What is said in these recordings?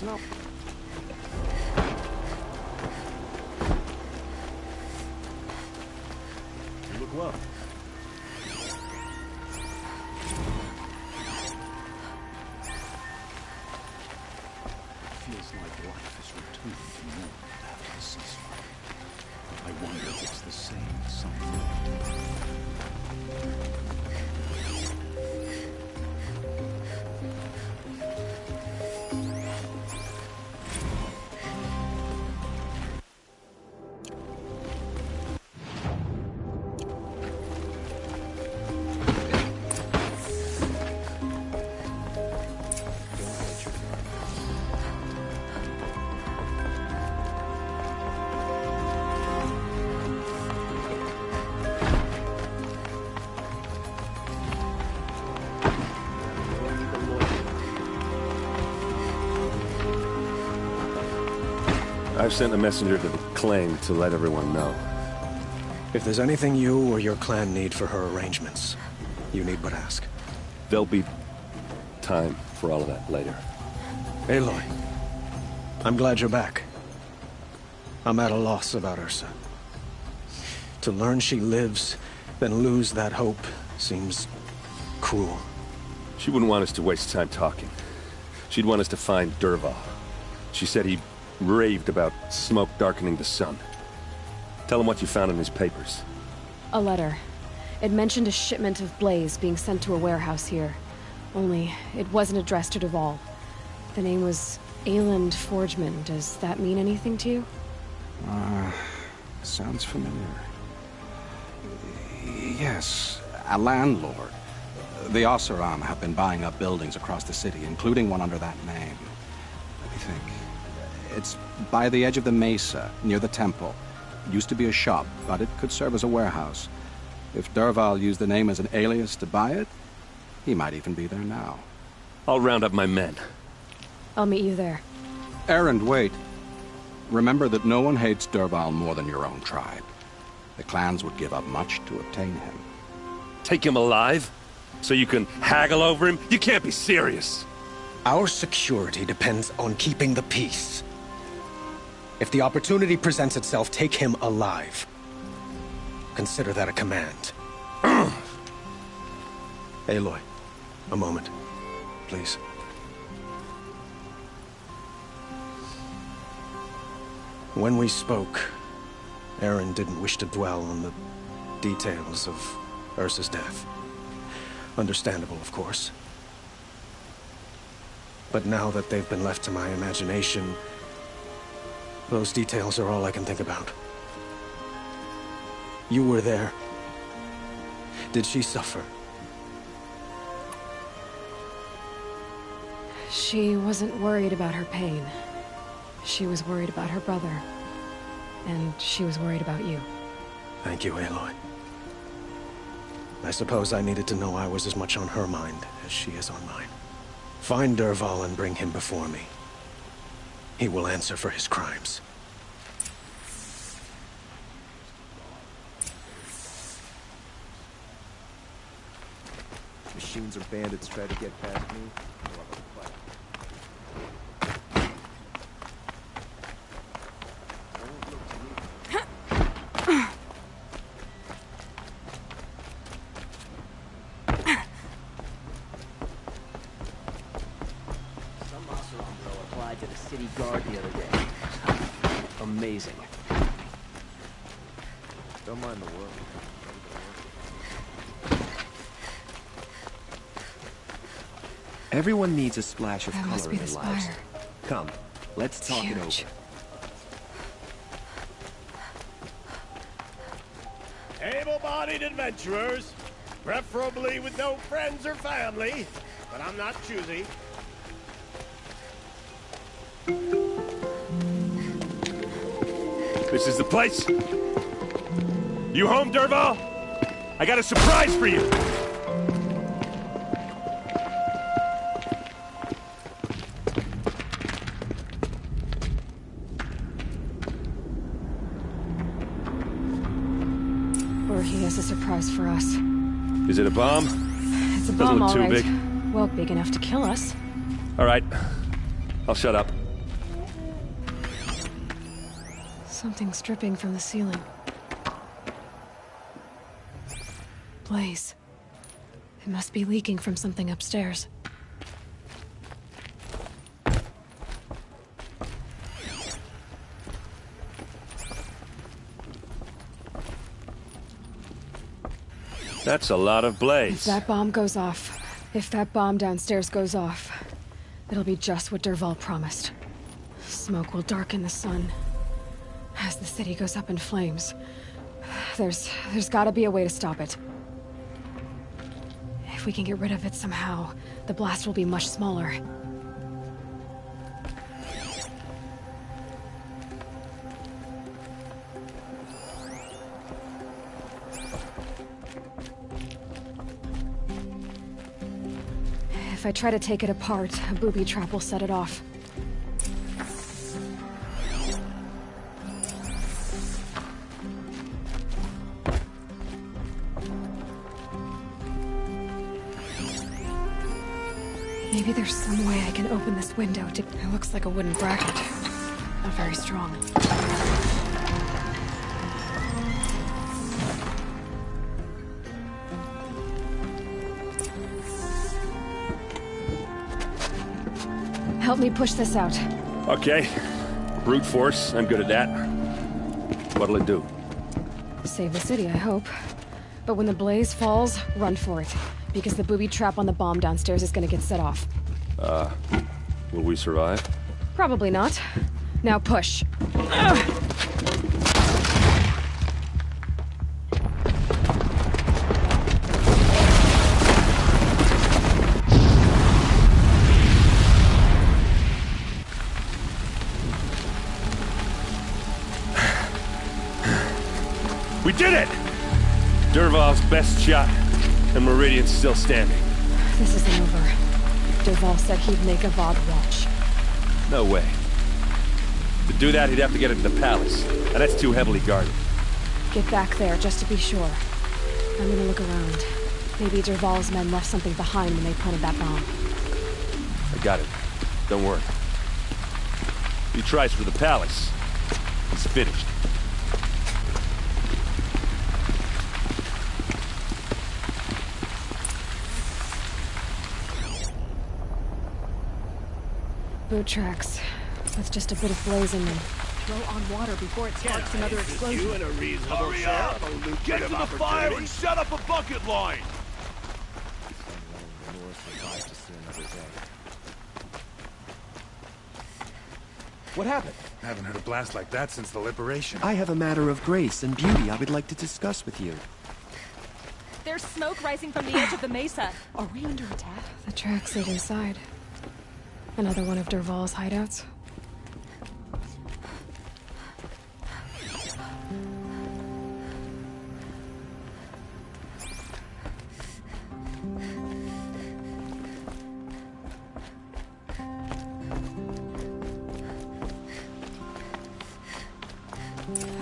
No. You look well. Feels like life has returned to normal after the ceasefire. I wonder if it's the same somewhere. I've sent a messenger to the claim to let everyone know. If there's anything you or your clan need for her arrangements, you need but ask. There'll be time for all of that later. Aloy, I'm glad you're back. I'm at a loss about Ursa. To learn she lives, then lose that hope, seems cruel. She wouldn't want us to waste time talking. She'd want us to find Dervahl. She said he raved about smoke darkening the sun. Tell him what you found in his papers. A letter. It mentioned a shipment of blaze being sent to a warehouse here. Only, it wasn't addressed to Dervahl. The name was Ayland Forgeman. Does that mean anything to you? Sounds familiar. Yes, a landlord. The Oseram have been buying up buildings across the city, including one under that name. Let me think. It's by the edge of the mesa, near the temple. It used to be a shop, but it could serve as a warehouse. If Dervahl used the name as an alias to buy it, he might even be there now. I'll round up my men. I'll meet you there. Erend, wait. Remember that no one hates Dervahl more than your own tribe. The clans would give up much to obtain him. Take him alive? So you can haggle over him? You can't be serious. Our security depends on keeping the peace. If the opportunity presents itself, take him alive. Consider that a command. Aloy, a moment, please. When we spoke, Erend didn't wish to dwell on the details of Ursa's death. Understandable, of course. But now that they've been left to my imagination, those details are all I can think about. You were there. Did she suffer? She wasn't worried about her pain. She was worried about her brother. And she was worried about you. Thank you, Aloy. I suppose I needed to know I was as much on her mind as she is on mine. Find Dervahl and bring him before me. He will answer for his crimes. Machines or bandits try to get past me. To the city guard the other day. Amazing. Don't mind the work. Everyone needs a splash of That must color be in the their lives. spire. Come, let's talk it Huge. over. Able-bodied adventurers, preferably with no friends or family, but I'm not choosy. This is the place. You home, Dervahl? I got a surprise for you. Or he has a surprise for us. Is it a bomb? It's a Doesn't bomb, look all too right. big. Well, big enough to kill us. All right. I'll shut up. Something's dripping from the ceiling. Blaze. It must be leaking from something upstairs. That's a lot of blaze. If that bomb goes off, if that bomb downstairs goes off, it'll be just what Dervahl promised. Smoke will darken the sun. As the city goes up in flames, there's gotta be a way to stop it. If we can get rid of it somehow, the blast will be much smaller. If I try to take it apart, a booby trap will set it off. Maybe there's some way I can open this window to... It looks like a wooden bracket. Not very strong. Help me push this out. Okay. Brute force, I'm good at that. What'll it do? Save the city, I hope. But when the blaze falls, run for it. Because the booby trap on the bomb downstairs is gonna get set off. Will we survive? Probably not. Now push. We did it! Dervahl's best shot, and Meridian's still standing. This isn't over. Dervahl said he'd make a Vogue watch. No way. To do that, he'd have to get into the palace, and that's too heavily guarded. Get back there, just to be sure. I'm gonna look around. Maybe Dervahl's men left something behind when they planted that bomb. I got it. Don't worry. If he tries for the palace, he's finished. Boot tracks. With just a bit of blaze in them. Throw on water before it sparks another explosion. You in a reasonable Hurry up! Get to the fire and set up a bucket line! What happened? I haven't had a blast like that since the liberation. I have a matter of grace and beauty I would like to discuss with you. There's smoke rising from the edge of the mesa. Are we under attack? The tracks lead inside. Another one of Dervahl's hideouts.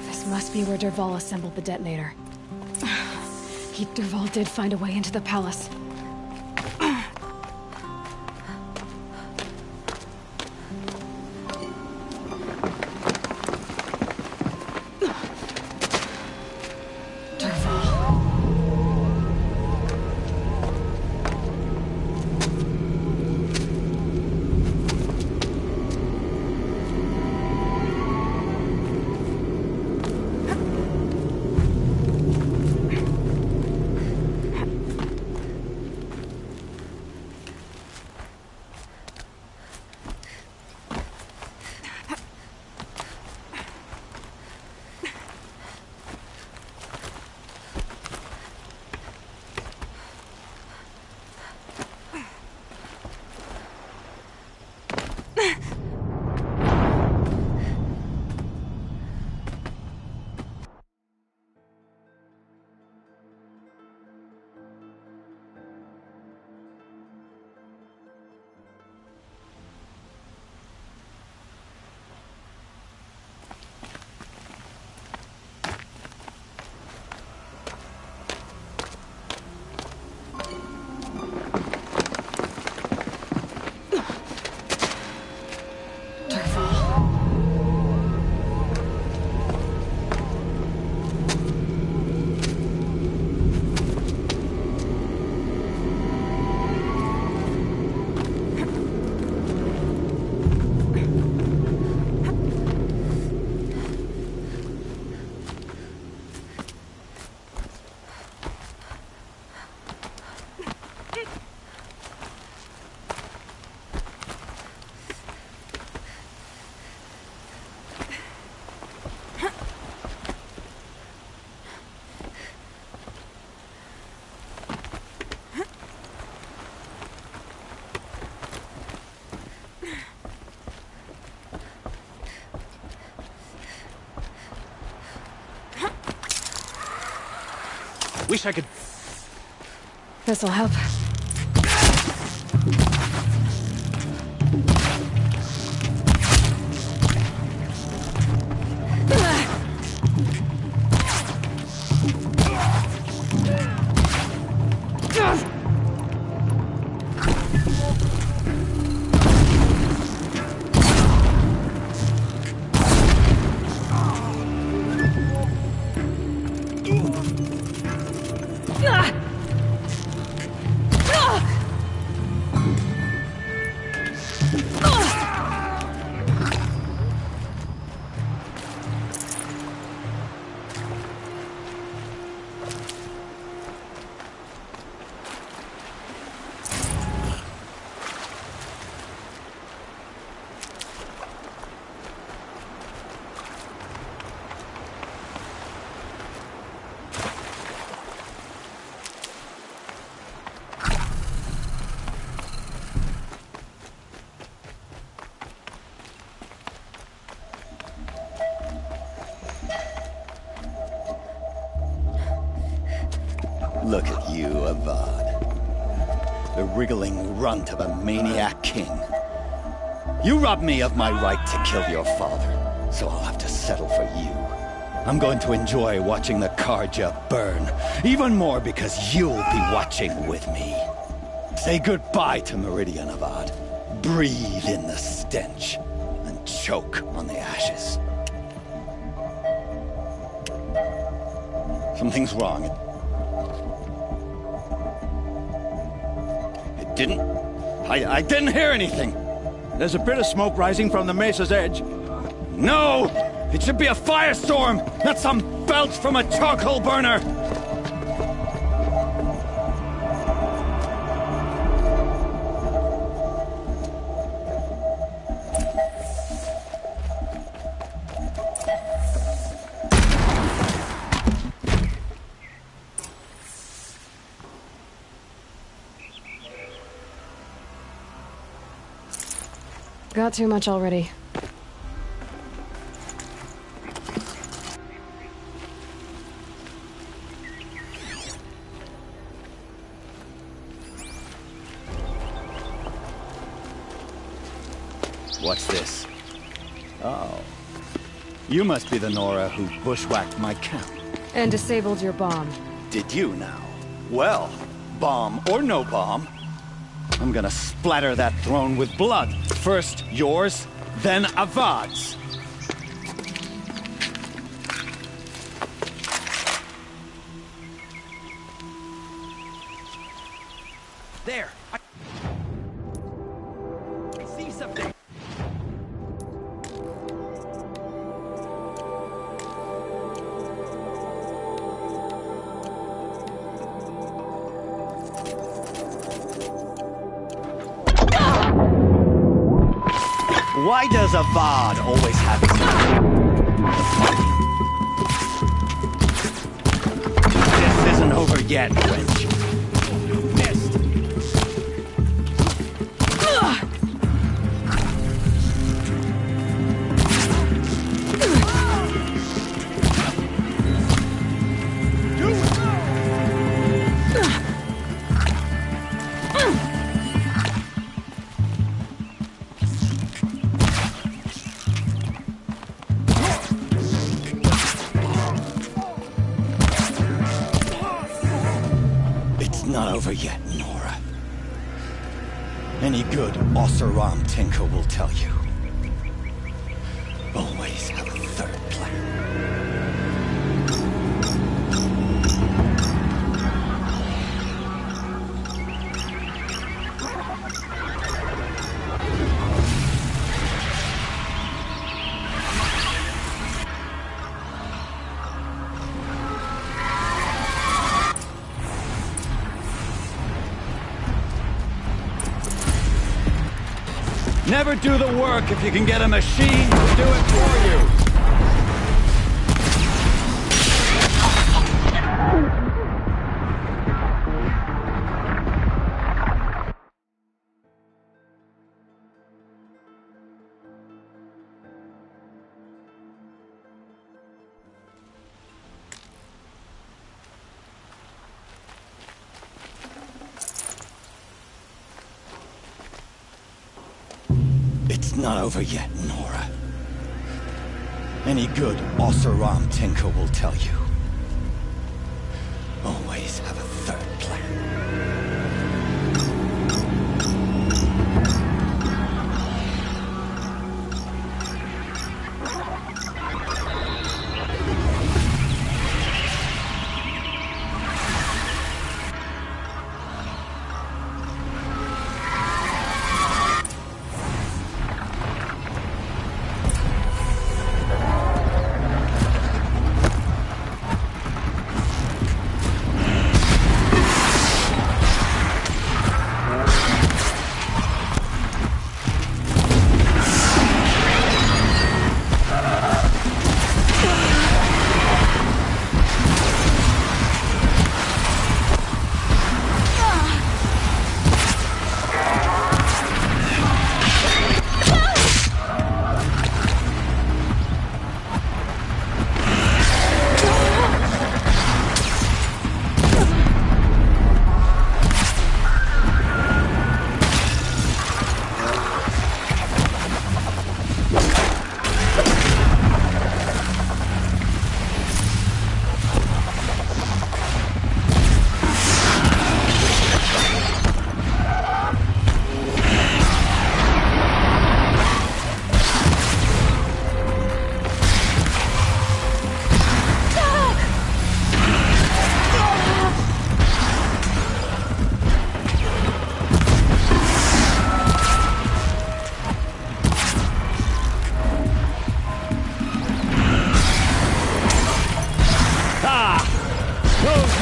This must be where Dervahl assembled the detonator. Dervahl did find a way into the palace. Wish I could... This'll help. Look at you, Avad. The wriggling runt of a maniac king. You robbed me of my right to kill your father, so I'll have to settle for you. I'm going to enjoy watching the Karja burn, even more because you'll be watching with me. Say goodbye to Meridian, Avad. Breathe in the stench, and choke on the ashes. Something's wrong. It didn't... I didn't hear anything. There's a bit of smoke rising from the mesa's edge. No! It should be a firestorm, not some belch from a charcoal burner! Got too much already. What's this? Oh. You must be the Nora who bushwhacked my camp. And disabled your bomb. Did you now? Well, bomb or no bomb, I'm gonna splatter that throne with blood. First yours, then Avad's. There! I see something! Why does Avad always have his... This isn't over yet, wench. Missed. Not over yet, Nora. Any good Oseram tinker will tell you. Always have a third plan. Never do the work if you can get a machine to do it for you. It's not over yet, Nora. Any good Oseram tinker will tell you. Always have a third plan.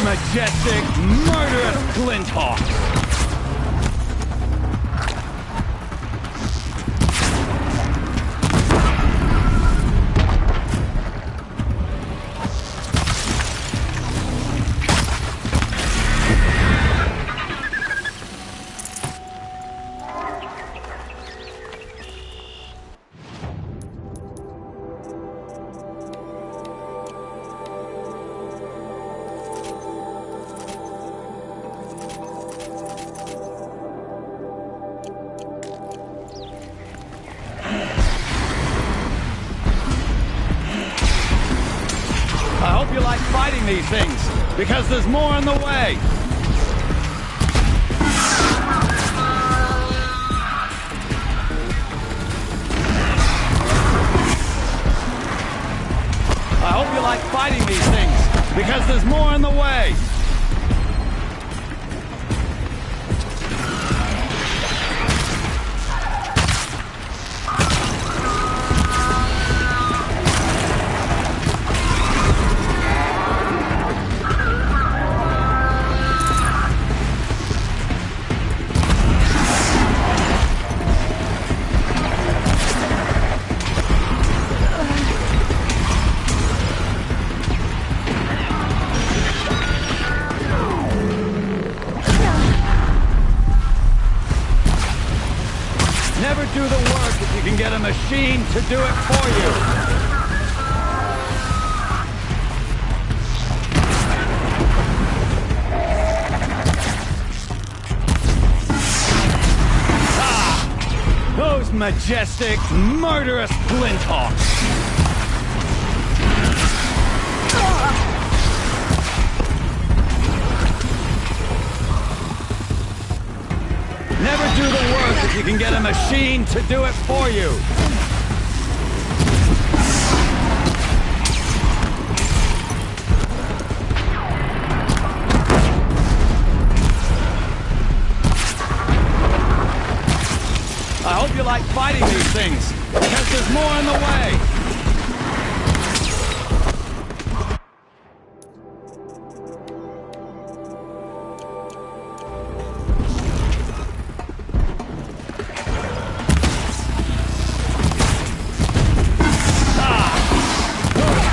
Majestic, murderous glint hawks! I hope you like fighting these things, because there's more on the way! I hope you like fighting these things, because there's more on the way! Never do the work if you can get a machine to do it for you. Ah! Those majestic, murderous glint hawks. Never do the work if you can get a machine to do it for you. I hope you like fighting these things, because there's more on the way.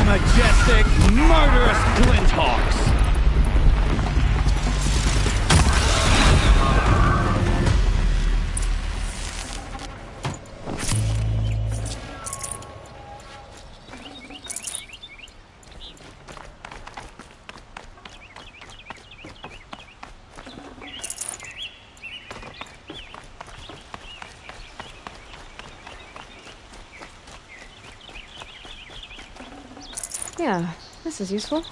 Majestic, murderous glint hawks! Yeah, this is useful.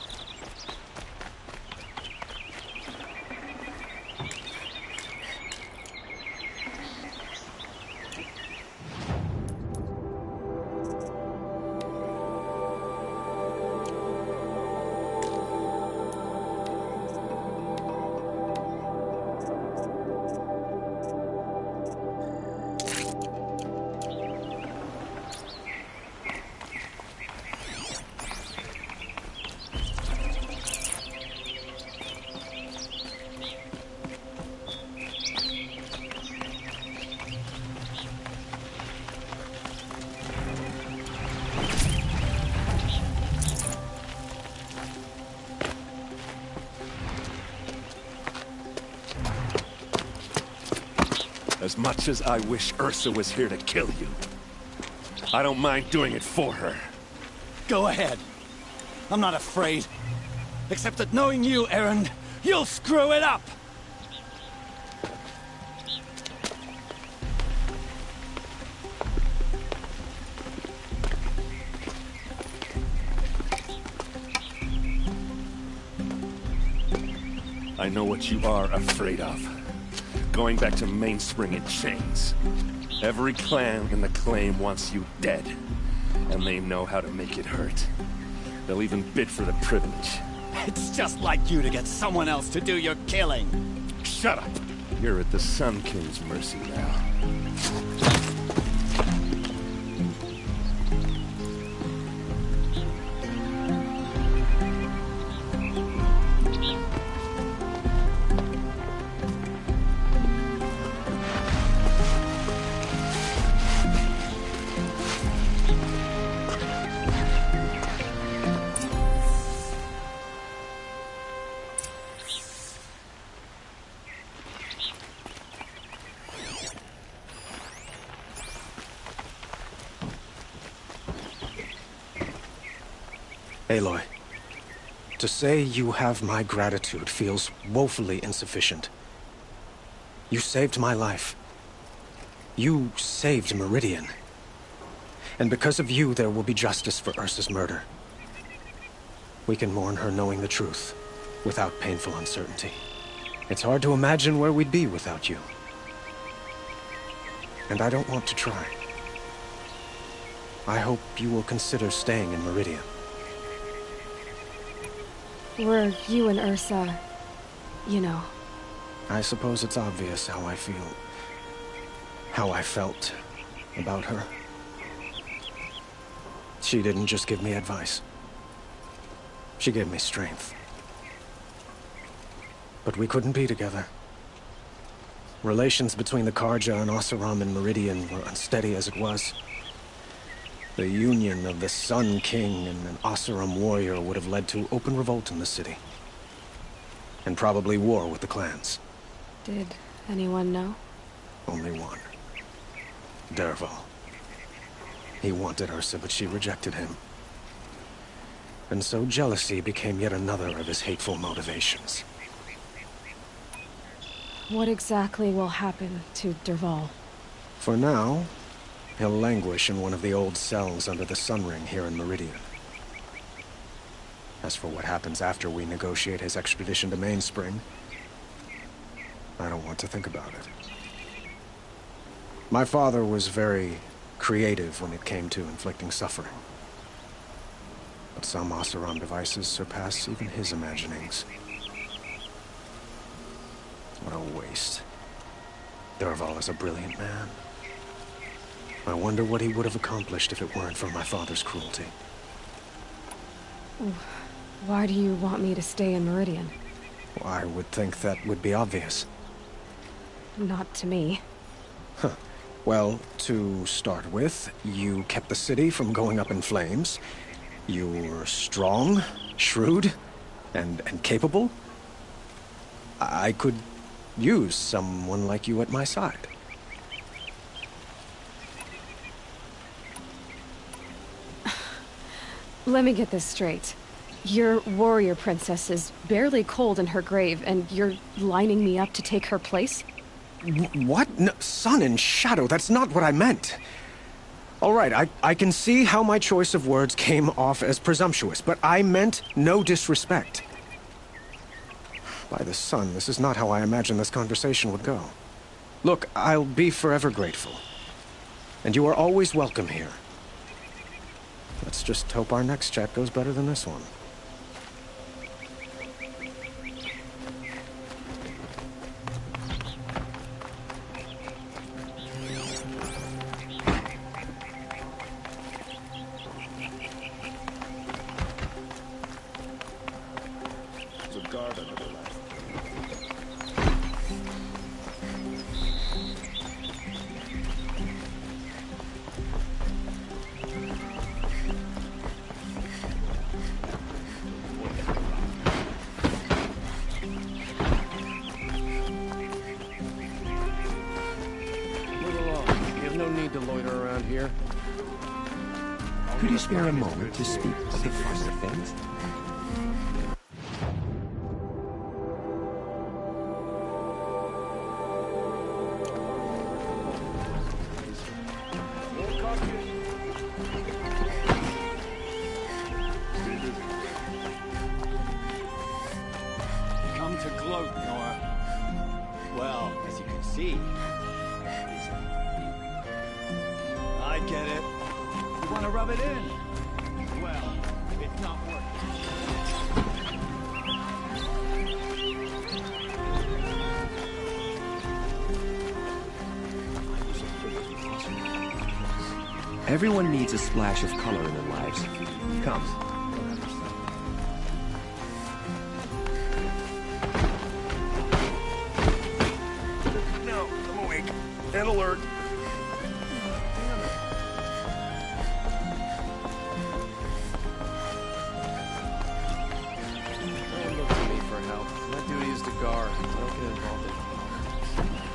As much as I wish Ursa was here to kill you, I don't mind doing it for her. Go ahead. I'm not afraid. Except that knowing you, Aaron, you'll screw it up! I know what you are afraid of. Going back to Mainspring in chains. Every clan in the claim wants you dead. And they know how to make it hurt. They'll even bid for the privilege. It's just like you to get someone else to do your killing. Shut up! You're at the Sun King's mercy now. Aloy, to say you have my gratitude feels woefully insufficient. You saved my life. You saved Meridian. And because of you, there will be justice for Ursa's murder. We can mourn her knowing the truth, without painful uncertainty. It's hard to imagine where we'd be without you. And I don't want to try. I hope you will consider staying in Meridian. Were you and Ursa, you know? I suppose it's obvious how I feel. How I felt about her. She didn't just give me advice. She gave me strength. But we couldn't be together. Relations between the Karja and Oseram and Meridian were unsteady as it was. The union of the Sun King and an Oseram warrior would have led to open revolt in the city. And probably war with the clans. Did anyone know? Only one. Dervahl. He wanted Ursa, but she rejected him. And so jealousy became yet another of his hateful motivations. What exactly will happen to Dervahl? For now, he'll languish in one of the old cells under the Sun Ring here in Meridian. As for what happens after we negotiate his expedition to Mainspring, I don't want to think about it. My father was very creative when it came to inflicting suffering. But some Oseram devices surpass even his imaginings. What a waste. Dervahl is a brilliant man. I wonder what he would have accomplished if it weren't for my father's cruelty. Why do you want me to stay in Meridian? Well, I would think that would be obvious. Not to me. Huh. Well, to start with, you kept the city from going up in flames. You were strong, shrewd, and capable. I could use someone like you at my side. Let me get this straight. Your warrior princess is barely cold in her grave, and you're lining me up to take her place? What? No, sun and shadow, that's not what I meant. All right, I can see how my choice of words came off as presumptuous, but I meant no disrespect. By the sun, this is not how I imagined this conversation would go. Look, I'll be forever grateful. And you are always welcome here. Let's just hope our next chat goes better than this one. Could you spare a moment to speak of the finer things? Come to gloat, Nora. Well, as you can see, I get it. You want to rub it in? Well, it's not working. Everyone needs a splash of color in their lives. Come. No, I'm awake and alert.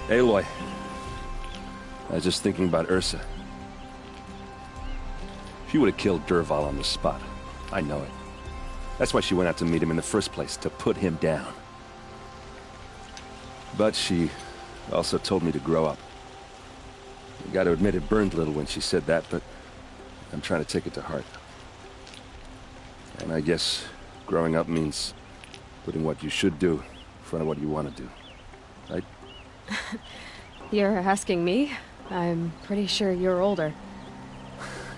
Aloy, I was just thinking about Ursa. She would have killed Dervahl on the spot. I know it. That's why she went out to meet him in the first place, to put him down. But she also told me to grow up. I got to admit it burned a little when she said that, but I'm trying to take it to heart. And I guess growing up means putting what you should do in front of what you want to do. Right? You're asking me? I'm pretty sure you're older.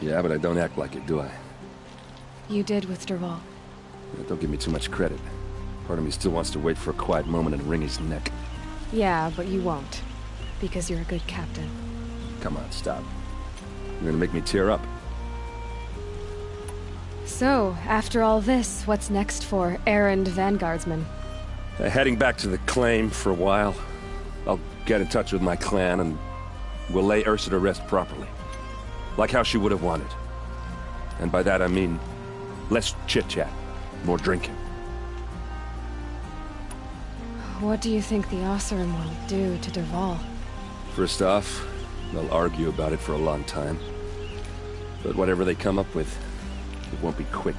Yeah, but I don't act like it, do I? You did with Dervahl. Don't give me too much credit. Part of me still wants to wait for a quiet moment and wring his neck. Yeah, but you won't. Because you're a good captain. Come on, stop. You're gonna make me tear up. So, after all this, what's next for errand vanguardsman? Heading back to the claim for a while. I'll get in touch with my clan and we'll lay Ursa to rest properly. Like how she would have wanted. And by that I mean less chit-chat, more drinking. What do you think the Oseram will do to Dervahl? First off, they'll argue about it for a long time. But whatever they come up with, it won't be quick.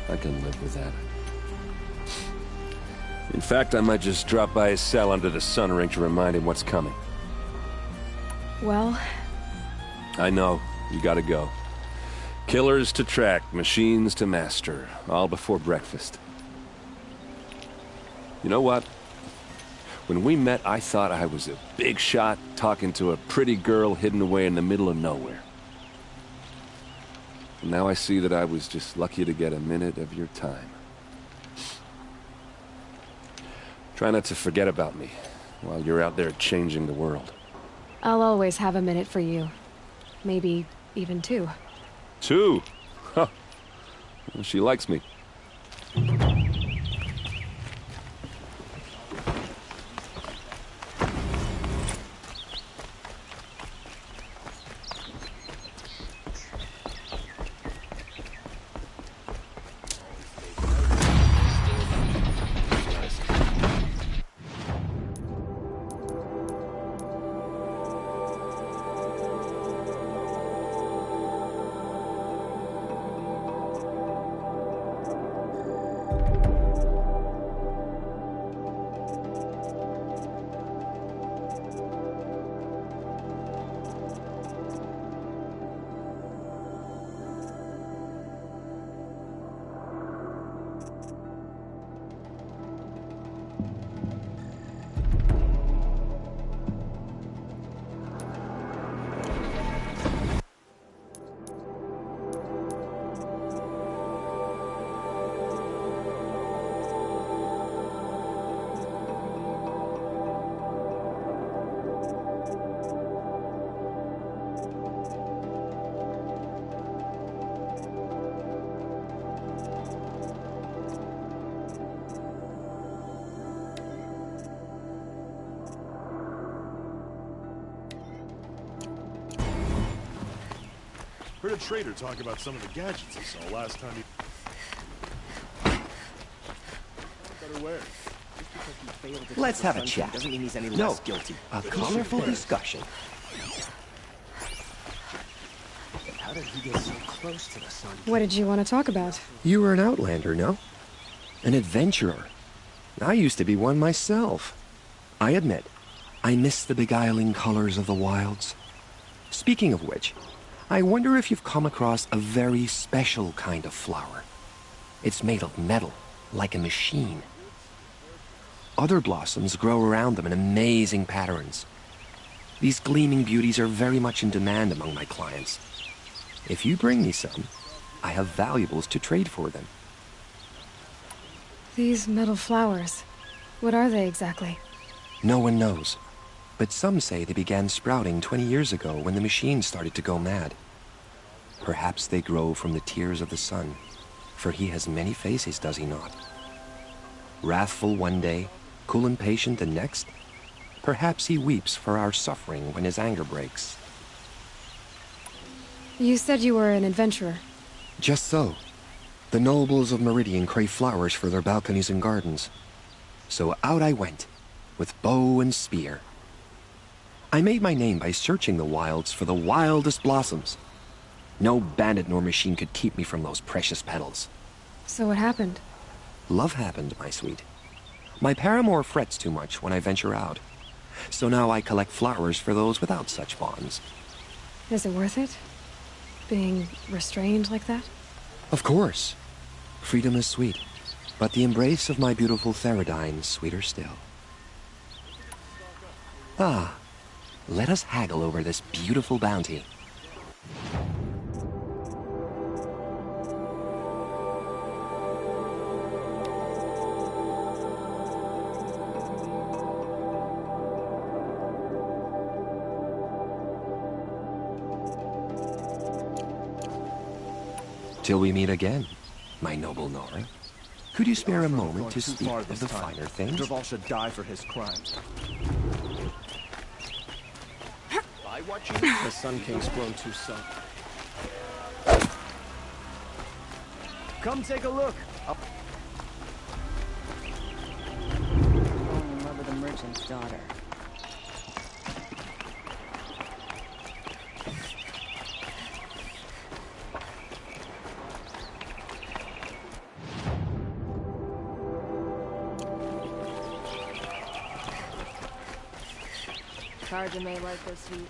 I can live with that. In fact, I might just drop by his cell under the sun ring to remind him what's coming. Well... I know. You gotta go. Killers to track, machines to master. All before breakfast. You know what? When we met, I thought I was a big shot talking to a pretty girl hidden away in the middle of nowhere. And now I see that I was just lucky to get a minute of your time. Try not to forget about me while you're out there changing the world. I'll always have a minute for you. Maybe even two. Two? Huh. Well, she likes me. Heard a trader talk about some of the gadgets he saw last time he... Better wear. Let's have a chat. Doesn't mean he's any No, less guilty. a colorful discussion. How did he get so close to the sun? What did you want to talk about? You were an outlander, no? An adventurer. I used to be one myself. I admit, I miss the beguiling colors of the wilds. Speaking of which, I wonder if you've come across a very special kind of flower. It's made of metal, like a machine. Other blossoms grow around them in amazing patterns. These gleaming beauties are very much in demand among my clients. If you bring me some, I have valuables to trade for them. These metal flowers. What are they exactly? No one knows, but some say they began sprouting 20 years ago when the machine started to go mad. Perhaps they grow from the tears of the sun, for he has many faces, does he not? Wrathful one day, cool and patient the next. Perhaps he weeps for our suffering when his anger breaks. You said you were an adventurer. Just so. The nobles of Meridian crave flowers for their balconies and gardens. So out I went, with bow and spear. I made my name by searching the wilds for the wildest blossoms. No bandit nor machine could keep me from those precious petals. So what happened? Love happened, my sweet. My paramour frets too much when I venture out. So now I collect flowers for those without such bonds. Is it worth it? Being restrained like that? Of course. Freedom is sweet, but the embrace of my beautiful Theradine sweeter still. Ah, let us haggle over this beautiful bounty. Till we meet again, my noble Nora. Could you spare a moment to speak of the finer things? Dervahl should die for his crimes. By watching the Sun King's grown too soft. Come take a look. Falling in love with a merchant's daughter. Carja may like this heat.